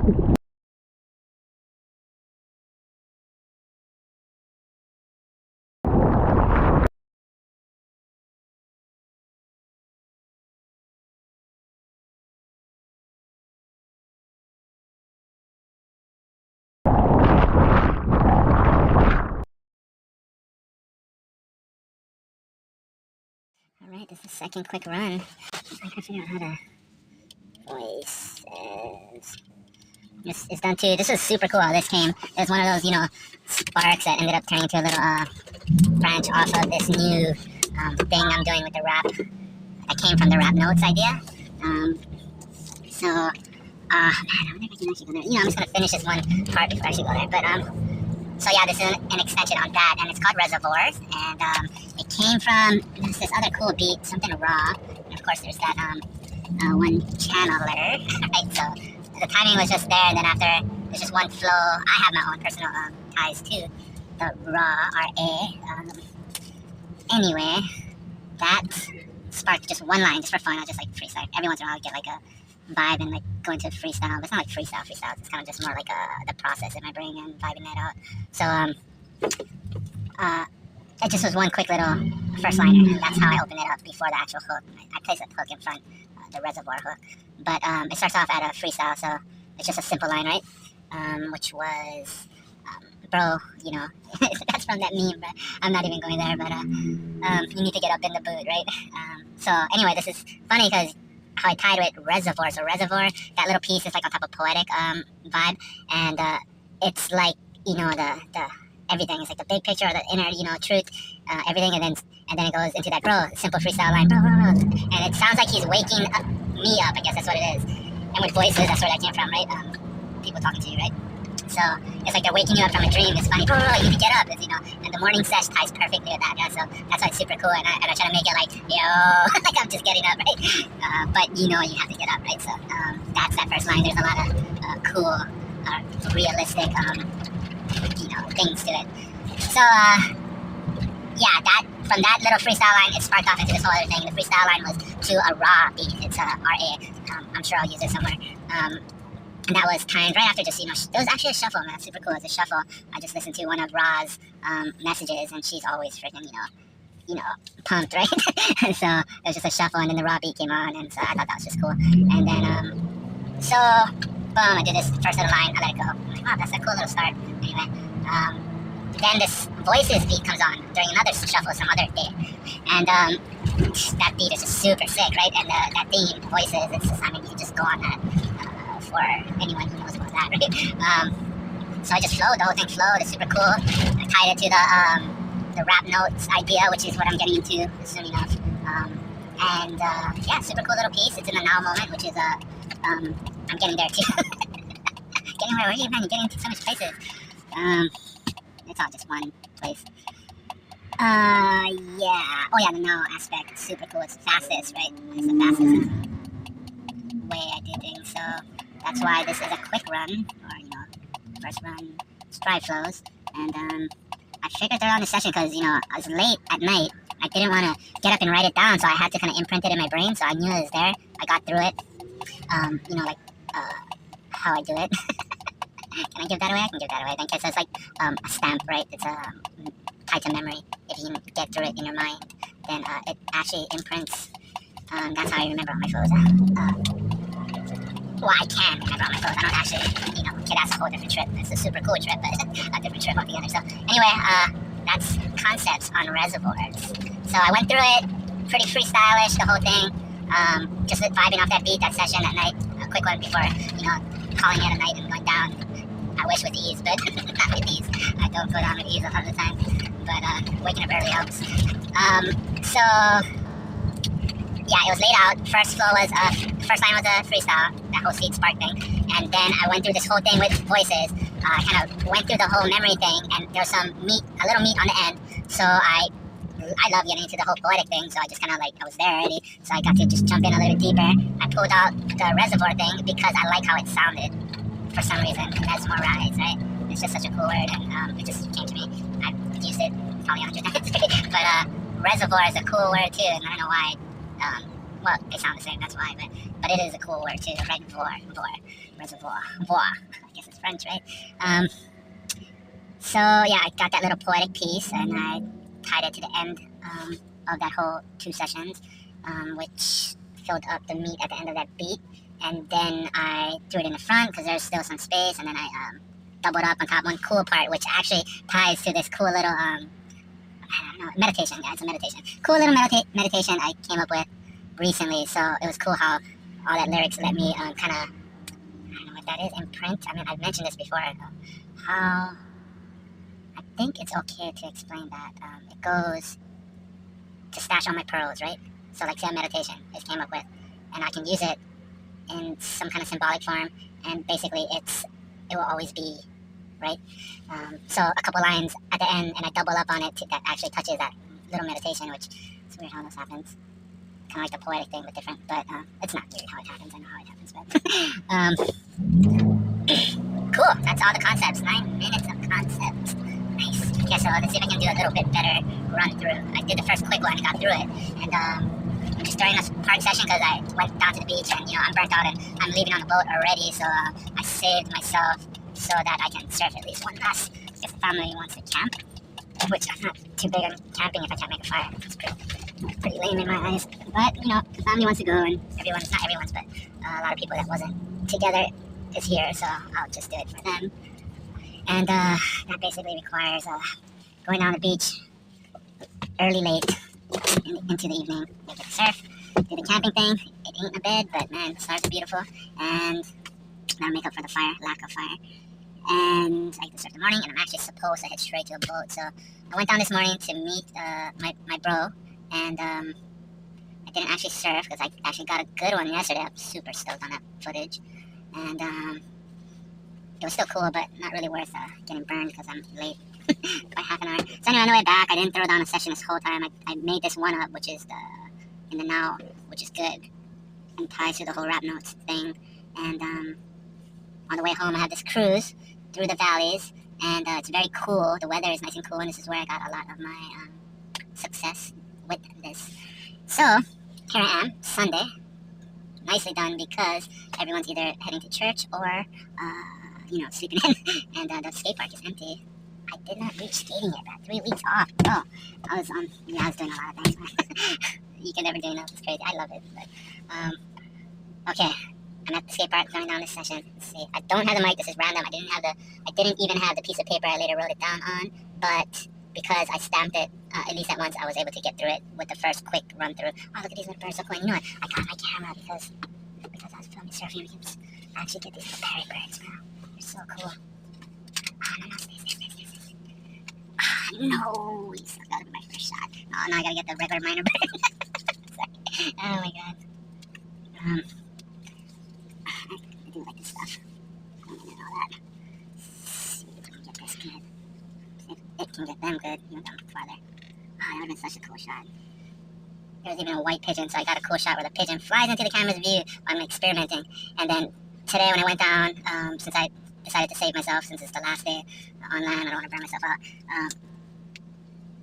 Alright, this is the second quick run. I can figure out how to voices. This is done too. This was super cool how this came. It was one of those, sparks that ended up turning into a little branch off of this new thing I'm doing with the rap. That came from the rap notes idea. Man, I wonder if I can actually go there. I'm just gonna finish this one part before I actually go there. But so yeah, this is an extension on that, and it's called Reservoirs, and it came from this other cool beat, something raw, and of course there's that one channeler, right? So the timing was just there, and then after there's just one flow. I have my own personal ties to the raw RA. Anyway, that sparked just one line just for fun. I just like freestyle. Every once in a while I get like a vibe and like go into freestyle, but it's not like freestyle. It's kind of just more like the process in my brain and vibing that out. So it just was one quick little first liner, and that's how I opened it up before the actual hook. I placed a hook in front, the reservoir hook, but it starts off at a freestyle, so it's just a simple line, right? Which was, bro, that's from that meme, but I'm not even going there. But you need to get up in the boot, right? So anyway, this is funny because how I tied with reservoir. So reservoir, that little piece is like on top of poetic vibe, and it's like the everything is like the big picture or the inner truth, everything, and then it goes into that simple freestyle line, bro, and it sounds like he's waking me up. I guess that's what it is. And with voices, that's where that came from, right? People talking to you, right? So it's like they're waking you up from a dream. It's funny, bro, you need to get up, and the morning sesh ties perfectly with that. Yeah, so that's why it's super cool, and I try to make it like, yo, like I'm just getting up, right? But you have to get up, right? So that's that first line. There's a lot of cool, realistic, things to it. So yeah, that from that little freestyle line, it sparked off into this whole other thing. The freestyle line was to a raw beat. It's a RA. I'm sure I'll use it somewhere. And that was timed right after just, it was actually a shuffle, man. Super cool. It was a shuffle. I just listened to one of Ra's messages, and she's always freaking, pumped, right? And so it was just a shuffle, and then the raw beat came on, and so I thought that was just cool. And then, so, boom, I did this first little line. I let it go. I'm like, wow, that's a cool little start. Anyway, then this voices beat comes on during another shuffle some other day. And that beat is just super sick, right? And that theme, voices, it's just, you can just go on that. For anyone who knows about that, right? So I just flowed, the whole thing flowed. It's super cool. I tied it to the rap notes idea, which is what I'm getting into soon enough. And yeah, super cool little piece. It's in the now moment, which is I'm getting there too. Getting where are you, man? You're getting into so many places. It's all just one place. Yeah. Oh yeah, the now aspect, super cool. It's fastest, right? It's the fastest way I do things. So that's why this is a quick run, or first run stride flows. And I figured they're on the session because I was late at night. I didn't want to get up and write it down, so I had to kind of imprint it in my brain. So I knew it was there. I got through it. How I do it. Can I give that away? I can give that away. I think it's like a stamp, right? It's tied to memory. If you get through it in your mind, then it actually imprints. That's how I remember on my photos. Well, I can remember on my photos. I don't actually, okay, that's a whole different trip. It's a super cool trip, but a different trip altogether. So anyway, that's concepts on reservoirs. So I went through it, pretty freestylish, the whole thing. Just vibing off that beat, that session that night. A quick one before, calling it a night and going down. I wish with ease, but not with ease. I don't go down with ease a lot of the time. But waking up early helps. So yeah, it was laid out. First line was a freestyle, that whole seed spark thing. And then I went through this whole thing with voices. I kind of went through the whole memory thing, and there was some meat, a little meat on the end. So I love getting into the whole poetic thing, so I just kind of I was there already. So I got to just jump in a little deeper. I pulled out the reservoir thing because I like how it sounded for some reason. Mesmerize, right? It's just such a cool word, and it just came to me. I've used it probably 100 times. But reservoir is a cool word too, and I don't know why. well, they sound the same, that's why, but it is a cool word too, reservoir, I guess it's French, right? So yeah, I got that little poetic piece, and I tied it to the end of that whole 2 sessions, which filled up the meat at the end of that beat, and then I threw it in the front because there's still some space, and then I doubled up on top. One cool part, which actually ties to this cool little I don't know, meditation. Yeah, it's a meditation. Cool little meditation I came up with recently. So it was cool how all that lyrics let me kind of, I don't know what that is, imprint. I mean, I've mentioned this before. How I think it's okay to explain that. It goes to stash all my pearls, right? So like say a meditation it came up with, and I can use it in some kind of symbolic form, and basically it will always be, right? So a couple lines at the end, and I double up on it that actually touches that little meditation, which it's weird how this happens. Kind of like the poetic thing, but different. But it's not weird how it happens. I know how it happens, but cool. That's all the concepts. 9 minutes of concepts. Nice. Okay, so let's see if I can do a little bit better run through. I did the first quick one and got through it, and I'm just during this park session because I went down to the beach, and I'm burnt out and I'm leaving on the boat already, so I saved myself so that I can surf at least one last if the family wants to camp, which I'm not too big on camping if I can't make a fire. It's pretty lame in my eyes, but the family wants to go, and everyone's, not everyone's, but a lot of people that wasn't together is here, so I'll just do it for them. And that basically requires going down the beach early, late, into the evening, make it surf, do the camping thing. It ain't a bed, but man, the stars are beautiful, and that'll make up for the lack of fire. And I get to surf in the morning, and I'm actually supposed to head straight to a boat. So I went down this morning to meet my bro, and I didn't actually surf because I actually got a good one yesterday. I'm super stoked on that footage, and it was still cool, but not really worth getting burned because I'm late by half an hour. So anyway, on the way back, I didn't throw down a session this whole time. I made this one up, which is in the now, which is good, and ties to the whole rap notes thing. And on the way home, I had this cruise through the valleys, and it's very cool. The weather is nice and cool, and this is where I got a lot of my success with this. So here I am, Sunday, nicely done because everyone's either heading to church or sleeping in, and the skate park is empty. I did not reach skating yet, but 3 weeks off. Oh, I was doing a lot of things. You can never do enough. It's crazy. I love it. But okay, I'm at the skate park going down this session. Let's see. I don't have the mic. This is random. I didn't even have the piece of paper I later wrote it down on, but because I stamped it at least at once, I was able to get through it with the first quick run through. Oh, look at these little birds, so cool. You know what? I got my camera because I was filming surfing. We can actually get these little berry birds now. They're so cool. No, stay. No, this gotta be my first shot. Oh, now I gotta get the regular minor bird. Sorry. Oh my god. I do like this stuff. I don't know that. Let's see if we can get this good. See if it can get them good. Even them farther. Oh, that would've been such a cool shot. There was even a white pigeon, so I got a cool shot where the pigeon flies into the camera's view while I'm experimenting. And then today when I went down, since I decided to save myself, since it's the last day online, I don't want to burn myself out,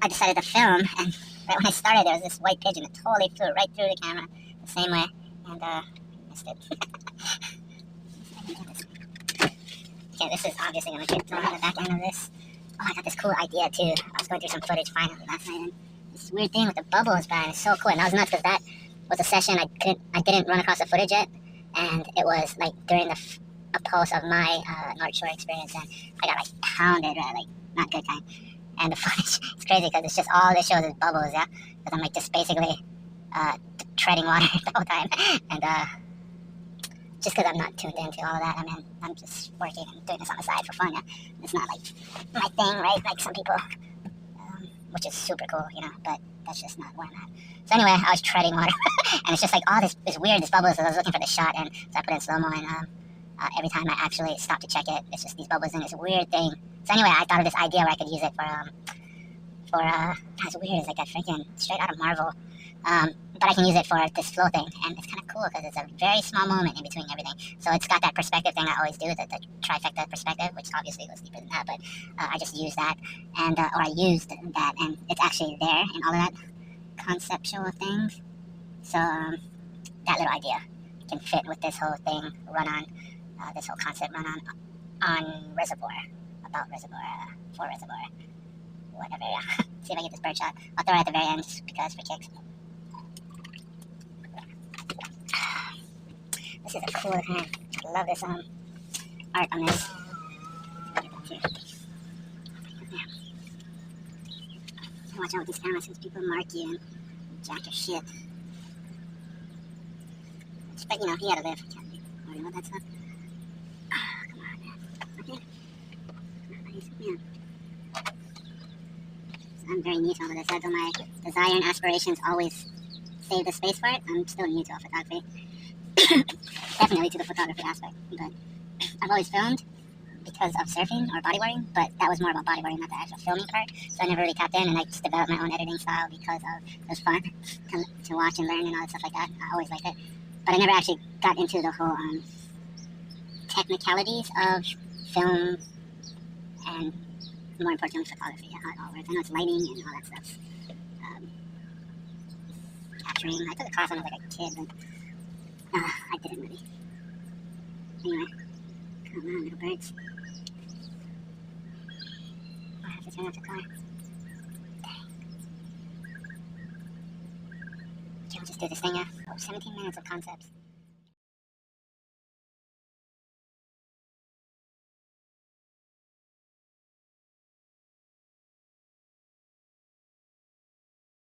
I decided to film, and right when I started, there was this white pigeon that totally flew right through the camera the same way, and missed it. Okay, this is obviously going to get thrown on the back end of this. Oh, I got this cool idea too. I was going through some footage finally last night, and this weird thing with the bubbles, man, it's so cool. And that was nuts because that was a session I didn't run across the footage yet, and it was like during a pulse of my North Shore experience, and I got like pounded, right? Like not good kind. And the footage, it's crazy because it's just all this shows is bubbles, yeah? Because I'm like just basically treading water the whole time. And just because I'm not tuned into all of that, I mean, I'm just working and doing this on the side for fun, yeah? It's not like my thing, right? Like some people, which is super cool, but that's just not where I'm at. So anyway, I was treading water, and it's just like all this weird, this bubbles, so I was looking for the shot, and so I put it in slow-mo, and every time I actually stop to check it, it's just these bubbles, and it's a weird thing. So anyway, I thought of this idea where I could use it it's weird, it's like that freaking straight out of Marvel, but I can use it for this flow thing, and it's kind of cool because it's a very small moment in between everything. So it's got that perspective thing I always do, the trifecta perspective, which obviously goes deeper than that, but I just used that, and or I used that, and it's actually there in all of that conceptual things. So that little idea can fit with this whole thing run on, this whole concept run on Reservoir, about Reservoir, for Reservoir, whatever, yeah. See if I get this bird shot. I'll throw it at the very end just because for kicks. This is a cool hand. I love this art on this. Watch out with these cameras because people mark you and jack your shit. But you know, he gotta live. I don't know what that's up. Oh, come on, man. Okay. Man. I'm very new to all of this. Although my desire and aspirations always save the space for it, I'm still new to all photography. Definitely to the photography aspect. But I've always filmed because of surfing or bodyboarding, but that was more about bodyboarding, not the actual filming part. So I never really tapped in, and I just developed my own editing style because it was fun to watch and learn and all that stuff like that. I always liked it. But I never actually got into the whole technicalities of film and, more importantly, photography, how it all works. I know it's lighting and all that stuff. Capturing. I took a class when I was like a kid, but I didn't really. Anyway, come on, little birds. I have to turn off the car. Dang. Can we just do this thing, yeah? Oh, 17 minutes of concepts.